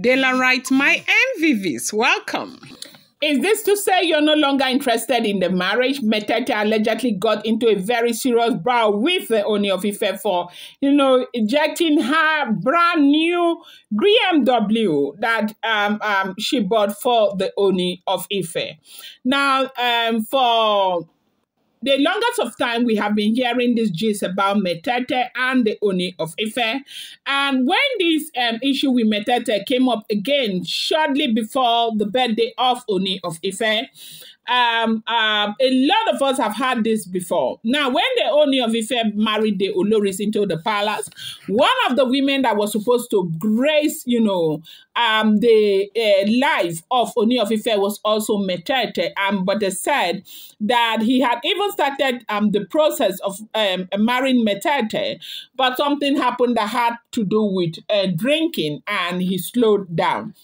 Dela writes, my MVVs, welcome. Is this to say you're no longer interested in the marriage? Metete allegedly got into a very serious brawl with the Ooni of Ife for, ejecting her brand new BMW that she bought for the Ooni of Ife. Now, for the longest of time, we have been hearing this gist about Metete and the Ooni of Ife. And when this issue with Metete came up again shortly before the birthday of Ooni of Ife, a lot of us have had this before. Now, when the Ooni of Ife married the Oloris into the palace, one of the women that was supposed to grace, the life of Ooni of Ife was also Metete. But they said that he had even started the process of marrying Metete, but something happened that had to do with drinking, and he slowed down.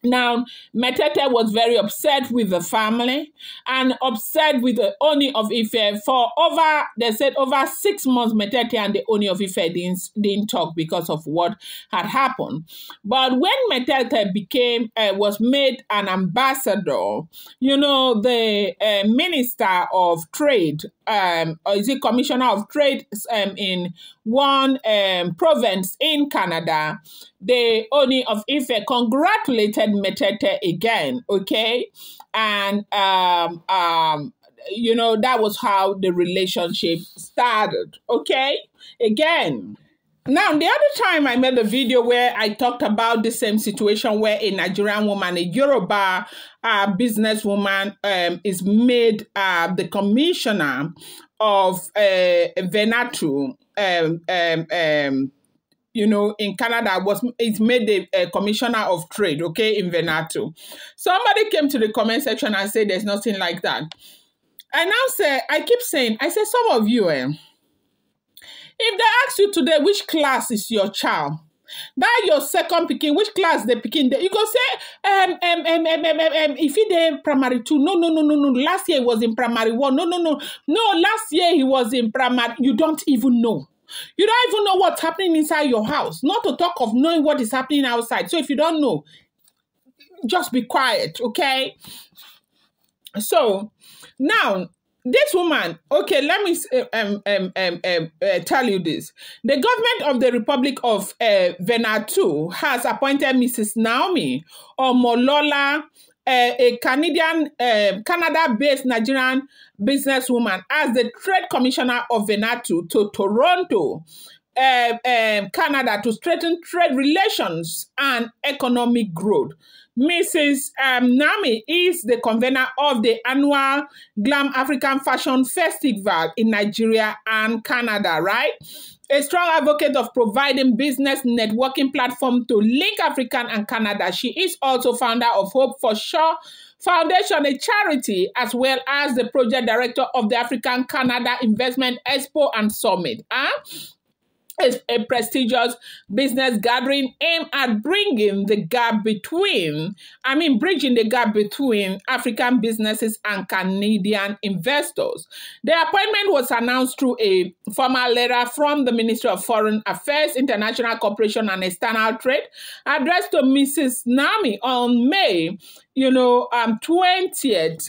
Now, Metete was very upset with the family and upset with the Ooni of Ife for over 6 months. Metete and the Ooni of Ife didn't talk because of what had happened. But when Metete was made an ambassador, the Minister of Trade, or is it Commissioner of Trade in one province in Canada, the Ooni of Ife congratulated Metete again, okay? And, that was how the relationship started, okay? Again. Now, the other time I made a video where I talked about the same situation where a Nigerian woman, a Yoruba businesswoman, is made the commissioner of Venatu, in Canada, it's made the commissioner of trade, okay, in Venatu. Somebody came to the comment section and said there's nothing like that. And I keep saying, some of you, if they ask you today, which class is your child? That your second picking, which class they picking? You go say, if he did primary 2, no. Last year he was in primary 1. No. Last year he was in primary. You don't even know. You don't even know what's happening inside your house. Not to talk of knowing what is happening outside. So if you don't know, just be quiet, okay? So now, this woman, okay, let me tell you this. The government of the Republic of Venatu has appointed Mrs. Naomi Omolola, a Canada-based Nigerian businesswoman, as the Trade Commissioner of Venatu to Toronto, Canada, to strengthen trade relations and economic growth. Mrs. Naomi is the convener of the annual Glam African Fashion Festival in Nigeria and Canada, right? A strong advocate of providing business networking platform to link African and Canada. She is also founder of Hope for Sure Foundation, a charity, as well as the project director of the African Canada Investment Expo and Summit. It's a prestigious business gathering aimed at bridging the gap between African businesses and Canadian investors. The appointment was announced through a formal letter from the Ministry of Foreign Affairs, International Cooperation and External Trade, addressed to Mrs. Naomi on May 20th,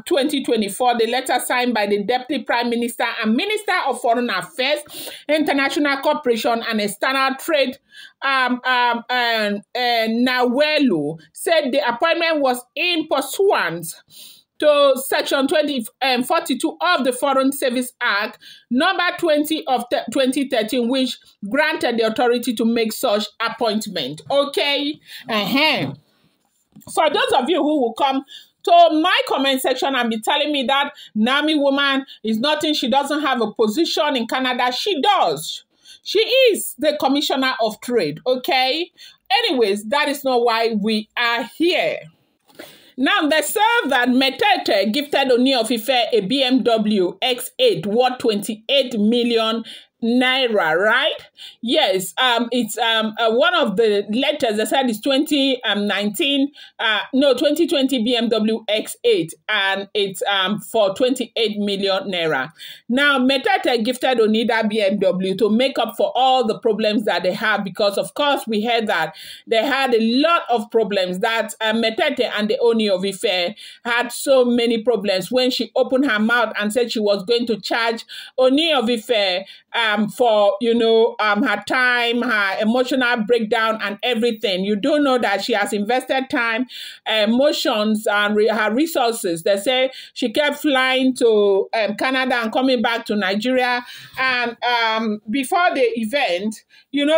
2024, the letter signed by the Deputy Prime Minister and Minister of Foreign Affairs, International Cooperation and External Trade, Nawelu, said the appointment was in pursuance to Section 42 of the Foreign Service Act, number 20 of 2013, which granted the authority to make such appointment. Okay? For those of you who will come to my comment section and be telling me that Naomi woman is nothing, she doesn't have a position in Canada, she does. She is the Commissioner of Trade, okay? Anyways, that is not why we are here. Now, they say that Metete gifted Ooni of Ife a BMW X8 worth 28 million naira, right? Yes, it's one of the letters that said it's 2019, no, 2020 BMW X8, and it's for 28 million naira. Now, Metete gifted Onida BMW to make up for all the problems that they have, because of course we heard that they had a lot of problems, that Metete and the Ooni of Ife had so many problems when she opened her mouth and said she was going to charge Ooni of Ife for, her time, her emotional breakdown and everything. You do know that she has invested time, emotions, and her resources. They say she kept flying to Canada and coming back to Nigeria. And before the event,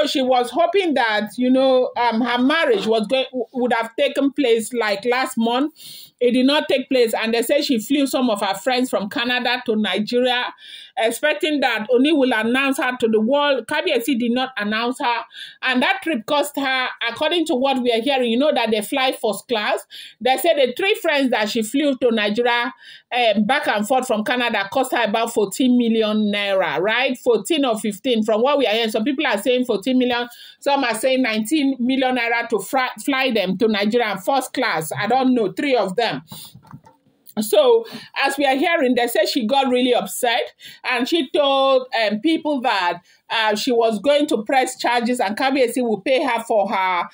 she was hoping that, her marriage would have taken place like last month. It did not take place. And they say she flew some of her friends from Canada to Nigeria, expecting that Oni will announce her to the world. Kabiyesi did not announce her. And that trip cost her, according to what we are hearing, that they fly first class. They said the 3 friends that she flew to Nigeria back and forth from Canada cost her about 14 million naira, right? 14 or 15 from what we are hearing. Some people are saying 14 million. Some are saying 19 million naira to fly them to Nigeria first class. I don't know, 3 of them. So, as we are hearing, they say she got really upset, and she told people that she was going to press charges, and Kabiyesi will pay her for her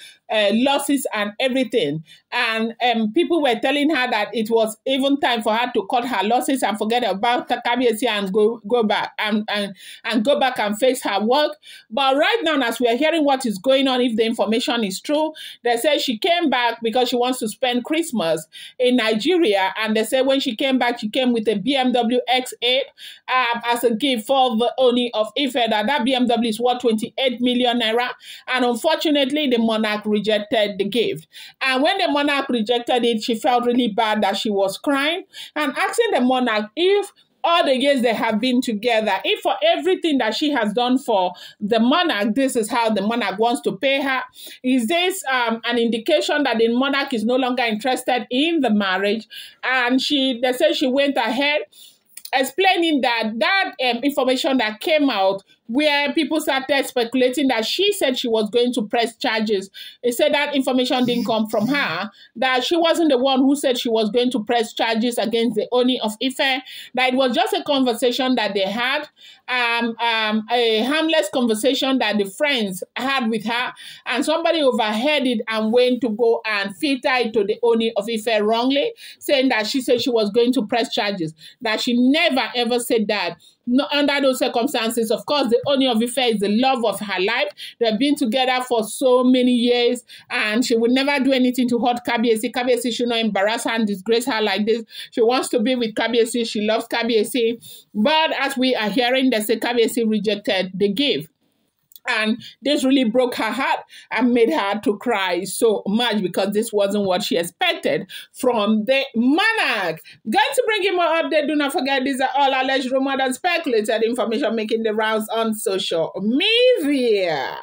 losses and everything. And people were telling her that it was even time for her to cut her losses and forget about Kabiyesi and go back and go back and face her work. But right now, as we are hearing what is going on, if the information is true, they say she came back because she wants to spend Christmas in Nigeria, and they say when she came back, she came with a BMW X8 as a gift for the Ooni of Ife. That BMW is worth 28 million naira, and unfortunately, the monarch rejected the gift. And when the monarch rejected it, she felt really bad that she was crying and asking the monarch if all the years they have been together, if for everything that she has done for the monarch, this is how the monarch wants to pay her. Is this an indication that the monarch is no longer interested in the marriage? And they say she went ahead explaining that information that came out, where people started speculating that she said she was going to press charges. They said that information didn't come from her, that she wasn't the one who said she was going to press charges against the Ooni of Ife, that it was just a conversation that they had, a harmless conversation that the friends had with her, and somebody overheard it and went to go and filter it to the Ooni of Ife wrongly, saying that she said she was going to press charges, that she never ever said that. No, under those circumstances, of course, the Ooni of Ife is the love of her life. They've been together for so many years, and she would never do anything to hurt Kabiyesi. Kabiyesi should not embarrass her and disgrace her like this. She wants to be with Kabiyesi. She loves Kabiyesi. But as we are hearing, they say Kabiyesi rejected the gift. And this really broke her heart and made her to cry so much, because this wasn't what she expected from the monarch. Going to bring you more update. Do not forget, these are all alleged, rumored, and speculated information making the rounds on social media.